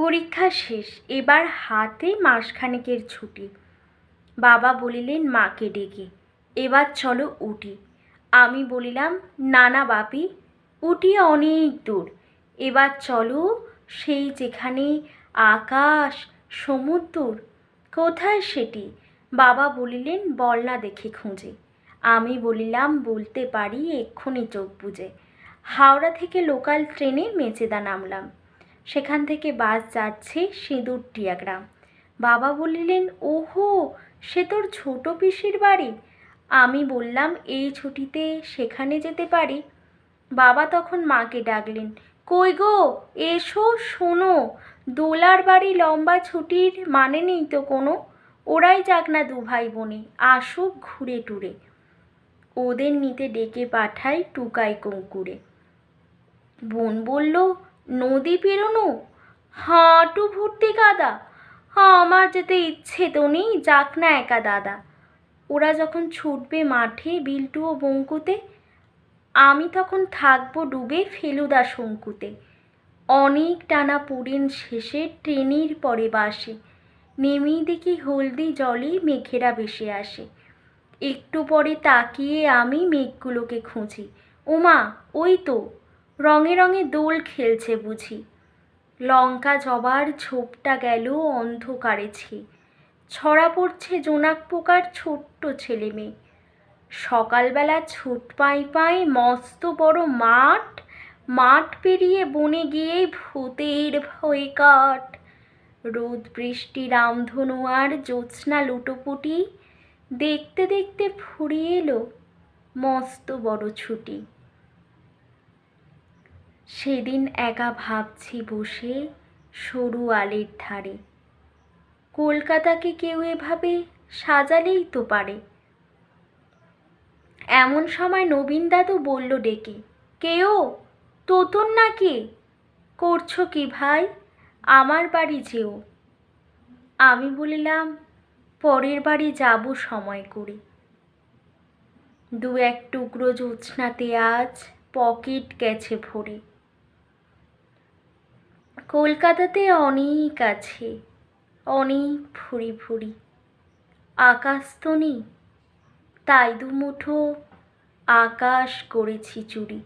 পরীক্ষা শেষ, এবার হাতে মাসখানেকের ছুটি। বাবা বলিলেন মাকে ডেকে, এবার চলো উঠি। আমি বলিলাম, না না বাপি, উঠি অনেক দূর, এবার চলো সেই যেখানে আকাশ সমুদ্র। কোথায় সেটি? বাবা বলিলেন, বল না দেখি খুঁজে। আমি বলিলাম, বলতে পারি এক্ষুনি চোখ বুজে। হাওড়া থেকে লোকাল ট্রেনে মেচেদা নামলাম, সেখান থেকে বাস যাচ্ছে সিঁদুরটিয়া গ্রাম। বাবা বলিলেন, ওহো, সে তোর ছোট পিসির বাড়ি। আমি বললাম, এই ছুটিতে সেখানে যেতে পারি? বাবা তখন মাকে ডাকলেন, কই গো, এসো, শোনো, দোলার বাড়ি লম্বা ছুটির মানে নেই তো কোনো। ওরাই যাক না দু ভাই বোনে, আসুক ঘুরে টুরে। ওদের নিতে ডেকে পাঠাই টুকাই কঙ্কুরে। বোন বলল, নদী পেরোনো, হাঁটু ভর্তি কাদা, আমার যেতে ইচ্ছে তো নেই, যাক না একা দাদা। ওরা যখন ছুটবে মাঠে বিল্টু ও বঙ্কুতে, আমি তখন থাকবো ডুবে ফেলুদা শঙ্কুতে। অনেক টানা পুরিন শেষে ট্রেনের পরে বাসে নেমেই দেখি হলদি জলে মেঘেরা ভেসে আসে। একটু পরে তাকিয়ে আমি মেঘগুলোকে খুঁজি, ওমা, ওই তো রঙে রঙে দোল খেলছে বুঝি। লঙ্কা জবার ঝোপটা গেল অন্ধকারে ছেয়ে, ছড়া পড়ছে জোনাক পোকার ছোট্ট ছেলে মেয়ে। সকালবেলা ছুট পাই পাই মস্ত বড় মাঠ, মাঠ পেরিয়ে বনে গিয়ে ভূতের ভয়ে কাঠ। রোদ বৃষ্টি রামধনু আর জ্যোৎস্না লুটোপুটি, দেখতে দেখতে ফুরিয়ে এলো মস্ত বড় ছুটি। সেদিন একা ভাবছি বসে সরু আলের ধারে, কলকাতাকে কেউ এভাবে সাজালেই তো পারে। এমন সময় নবীন দাদু বলল ডেকে, কেও, তোতন নাকি? করছো কি ভাই, আমার বাড়ি যেও। আমি বলিলাম, পরের বাড়ি যাব সময় করে। দু এক টুকরো জ্যোৎস্নাতে আজ পকেট গেছে ভরে। কলকাতাতে অনেক আছে, অনেক ভুরি ভুরি, আকাশ তো নেই, তাই দুমুঠো আকাশ করেছি চুরি।